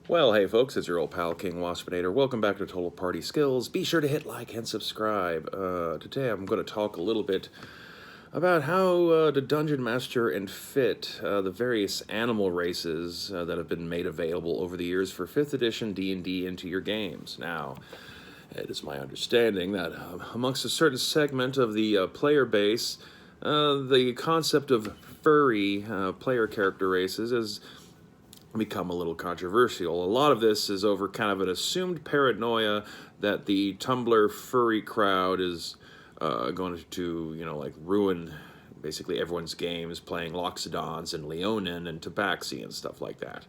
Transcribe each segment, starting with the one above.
Well, hey folks, it's your old pal King Waspinator. Welcome back to Total Party Skills. Be sure to hit like and subscribe. Today I'm going to talk a little bit about how to Dungeon Master and fit the various animal races that have been made available over the years for 5th edition D&D into your games. Now, it is my understanding that amongst a certain segment of the player base, the concept of furry player character races is become a little controversial. A lot of this is over kind of an assumed paranoia that the Tumblr furry crowd is going to, like ruin basically everyone's games playing Loxodons and Leonin and Tabaxi and stuff like that.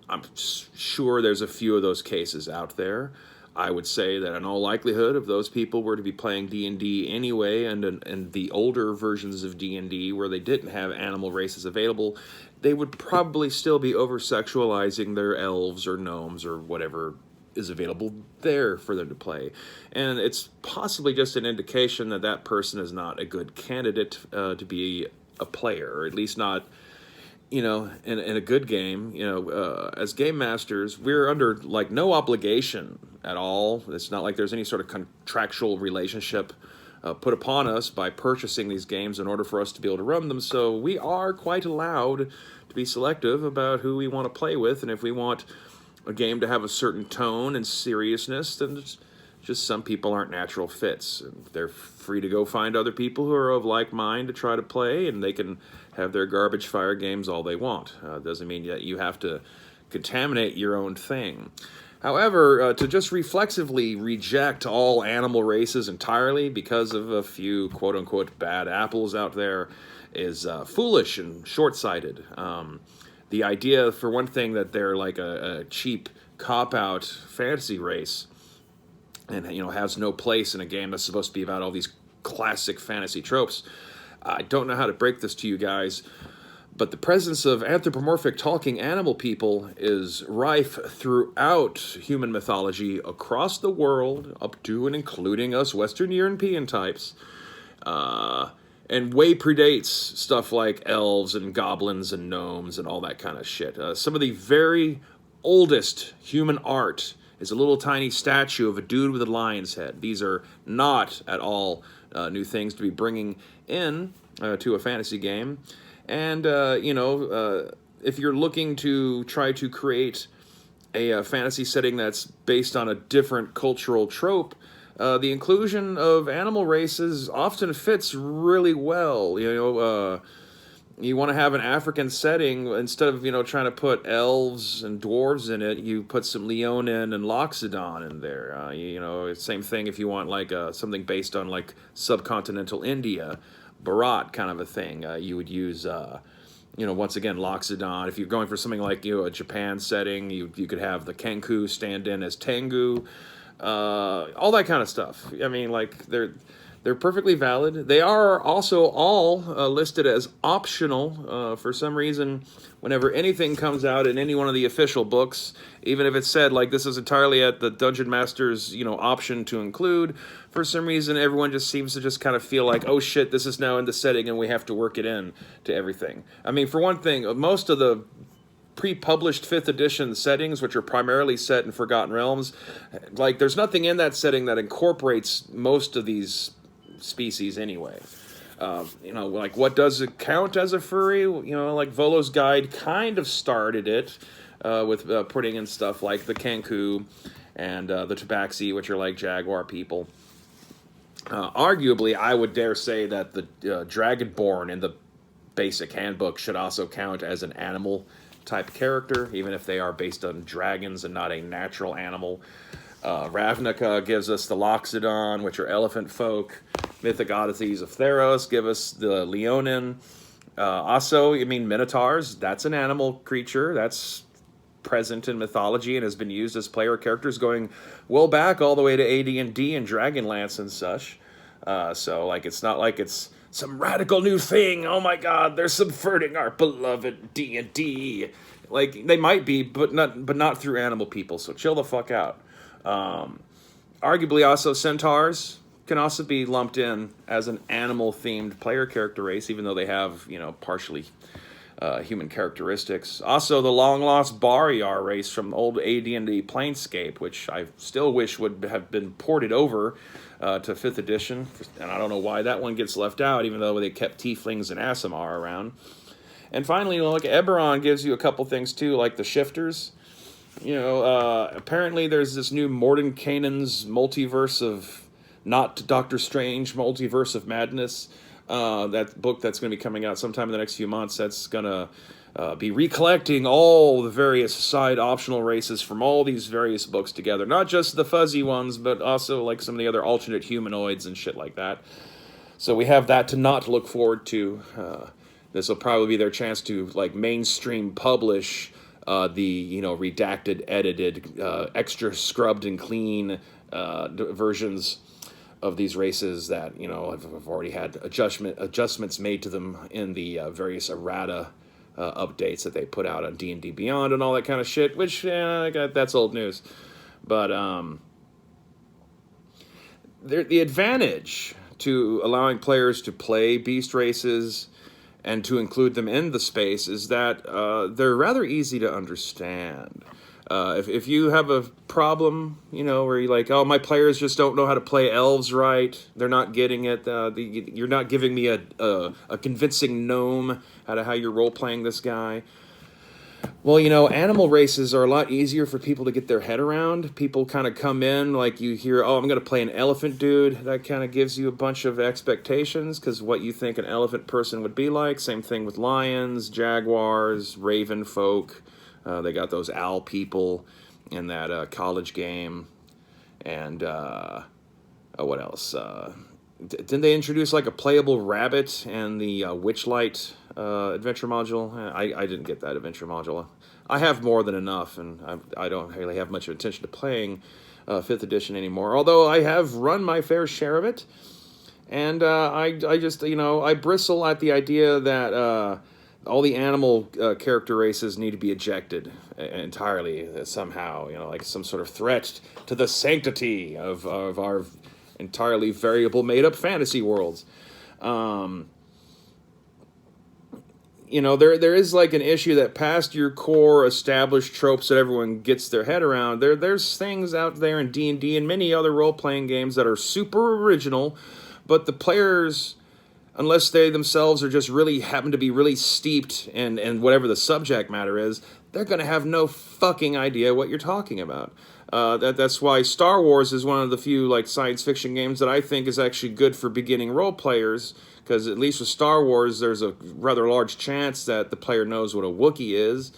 I'm sure there's a few of those cases out there. I would say that in all likelihood, if those people were to be playing D&D anyway, and the older versions of D&D where they didn't have animal races available, they would probably still be over-sexualizing their elves or gnomes or whatever is available there for them to play. And it's possibly just an indication that that person is not a good candidate to be a player, or at least not in a good game. As game masters, we're under no obligation at all. It's not like there's any sort of contractual relationship put upon us by purchasing these games in order for us to be able to run them. So we are quite allowed to be selective about who we want to play with, and if we want a game to have a certain tone and seriousness, then just some people aren't natural fits. And they're free to go find other people who are of like mind to try to play, and they can have their garbage fire games all they want. Doesn't mean that you have to contaminate your own thing. However, to just reflexively reject all animal races entirely because of a few quote-unquote bad apples out there is foolish and short-sighted. The idea, for one thing, that they're like a cheap cop-out fantasy race and has no place in a game that's supposed to be about all these classic fantasy tropes. I don't know how to break this to you guys, but the presence of anthropomorphic talking animal people is rife throughout human mythology across the world, up to and including us Western European types, and way predates stuff like elves and goblins and gnomes and all that kind of shit. Some of the very oldest human art is a little tiny statue of a dude with a lion's head. These are not at all new things to be bringing in to a fantasy game. And, if you're looking to try to create a fantasy setting that's based on a different cultural trope, the inclusion of animal races often fits really well. You want to have an African setting, instead of, trying to put elves and dwarves in it, you put some Leonin and Loxodon in there. Same thing if you want something based on subcontinental India, Bharat kind of a thing. You would use, once again, Loxodon. If you're going for something like, a Japan setting, you could have the Kenku stand in as Tengu, all that kind of stuff. I mean, they're perfectly valid. They are also all listed as optional. For some reason, whenever anything comes out in any one of the official books, even if it's said this is entirely at the Dungeon Master's option to include, for some reason everyone just seems to just kind of feel like, oh shit, this is now in the setting and we have to work it in to everything. I mean, for one thing, most of the pre-published 5th edition settings, which are primarily set in Forgotten Realms, there's nothing in that setting that incorporates most of these species anyway. What does it count as a furry? Volo's Guide kind of started it with putting in stuff like the Kenku and the Tabaxi, which are like jaguar people. Arguably, I would dare say that the Dragonborn in the basic handbook should also count as an animal type character, even if they are based on dragons and not a natural animal. Ravnica gives us the Loxodon, which are elephant folk. Mythic Odysseys of Theros give us the Leonin. Also, Minotaurs, that's an animal creature. That's present in mythology and has been used as player characters going well back all the way to AD&D and Dragonlance and such. So, it's not like it's some radical new thing. Oh my god, they're subverting our beloved D&D. They might be, but not through animal people, so chill the fuck out. Arguably also centaurs can also be lumped in as an animal-themed player character race, even though they have, partially human characteristics. Also, the long-lost Barriar race from old AD&D Planescape, which I still wish would have been ported over to 5th edition. And I don't know why that one gets left out, even though they kept Tieflings and Aasimar around. And finally, like Eberron gives you a couple things too, like the Shifters. Apparently there's this new Mordenkainen's multiverse of, not Doctor Strange, multiverse of madness. That book that's going to be coming out sometime in the next few months. That's going to be recollecting all the various side optional races from all these various books together. Not just the fuzzy ones, but also like some of the other alternate humanoids and shit like that. So we have that to not look forward to. This will probably be their chance to like mainstream publish the redacted, edited, extra scrubbed and clean versions of these races that have already had adjustments made to them in the various errata updates that they put out on D&D Beyond and all that kind of shit. Which that's old news, but the advantage to allowing players to play beast races and to include them in the space is that they're rather easy to understand. If you have a problem, where you're like, oh, my players just don't know how to play elves right, they're not getting it, you're not giving me a convincing gnome out of how you're role-playing this guy. Well, animal races are a lot easier for people to get their head around. People kind of come in, like you hear, oh, I'm going to play an elephant dude. That kind of gives you a bunch of expectations, because what you think an elephant person would be like. Same thing with lions, jaguars, raven folk. They got those owl people in that college game. And what else? Didn't they introduce like a playable rabbit and the Witchlight adventure module? I didn't get that adventure module. I have more than enough, and I don't really have much attention to playing 5th edition anymore. Although I have run my fair share of it, and I just I bristle at the idea that all the animal character races need to be ejected entirely somehow. Like some sort of threat to the sanctity of our entirely variable, made-up fantasy worlds. There is like an issue that past your core established tropes that everyone gets their head around, there's things out there in D&D and many other role-playing games that are super original, but the players, unless they themselves are just really happen to be really steeped in whatever the subject matter is, they're going to have no fucking idea what you're talking about. That's why Star Wars is one of the few like science fiction games that I think is actually good for beginning role players, because at least with Star Wars, there's a rather large chance that the player knows what a Wookiee is,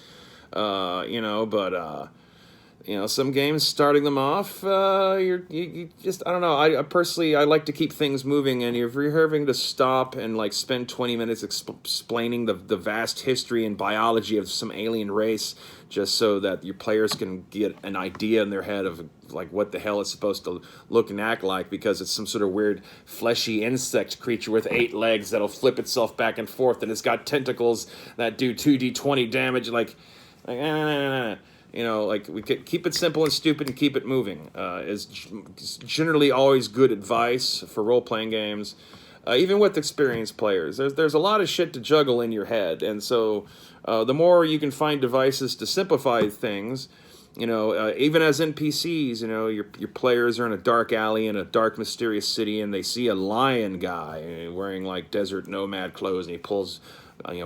some games starting them off, you just, I don't know, I personally, I like to keep things moving, and if you're having to stop and like spend 20 minutes explaining the vast history and biology of some alien race just so that your players can get an idea in their head of like what the hell it's supposed to look and act like, because it's some sort of weird fleshy insect creature with 8 legs that'll flip itself back and forth, and it's got tentacles that do 2d20 damage, like we could keep it simple and stupid and keep it moving. Is generally always good advice for role-playing games, even with experienced players. There's a lot of shit to juggle in your head, and so the more you can find devices to simplify things, even as NPCs, your players are in a dark alley in a dark, mysterious city, and they see a lion guy wearing like desert nomad clothes, and he pulls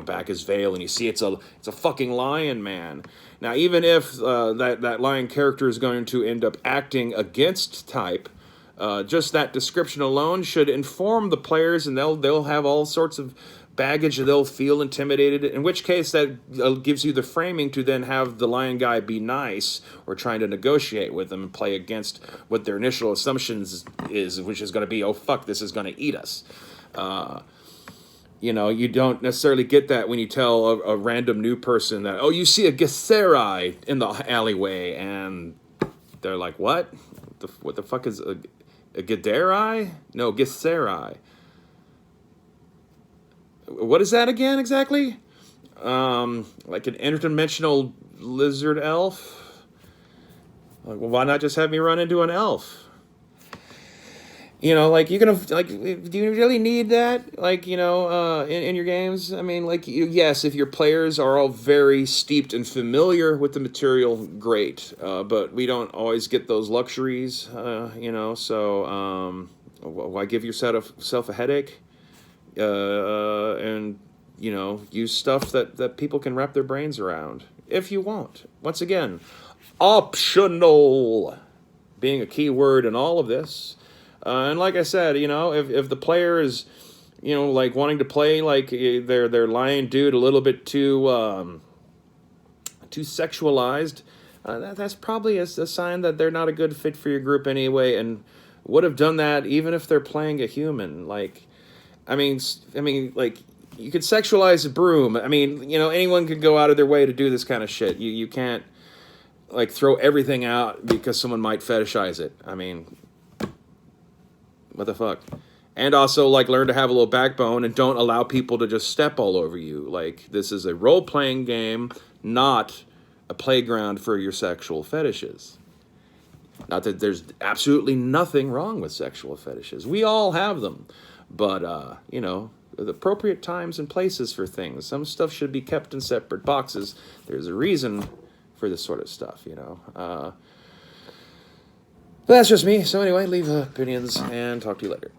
back his veil, and you see it's a fucking lion man. Now, even if that lion character is going to end up acting against type, just that description alone should inform the players, and they'll have all sorts of baggage, and they'll feel intimidated, in which case that gives you the framing to then have the lion guy be nice or trying to negotiate with them and play against what their initial assumptions is, which is going to be, oh fuck, this is going to eat us. You don't necessarily get that when you tell a random new person that, oh, you see a Githzerai in the alleyway, and they're like, what? What the fuck is a Githzerai? No, Githzerai. What is that again, exactly? Like an interdimensional lizard elf? Like, well, why not just have me run into an elf? You know, like, you're gonna, like, do you really need that? Like, you know, in your games? I mean, like, yes, if your players are all very steeped and familiar with the material, great. But we don't always get those luxuries, you know, so why give yourself a headache? And, you know, use stuff that people can wrap their brains around, if you want. Once again, optional being a key word in all of this. And like I said, you know, if the player is, you know, like, wanting to play like their lion dude a little bit too sexualized, that's probably a sign that they're not a good fit for your group anyway, and would have done that even if they're playing a human. Like, I mean, like, you could sexualize a broom. I mean, you know, anyone could go out of their way to do this kind of shit. You can't, like, throw everything out because someone might fetishize it. I mean, what the fuck? And also, like, learn to have a little backbone and don't allow people to just step all over you. Like, this is a role-playing game, not a playground for your sexual fetishes. Not that there's absolutely nothing wrong with sexual fetishes. We all have them. But, you know, the appropriate times and places for things. Some stuff should be kept in separate boxes. There's a reason for this sort of stuff, you know. But that's just me. So anyway, leave opinions and talk to you later.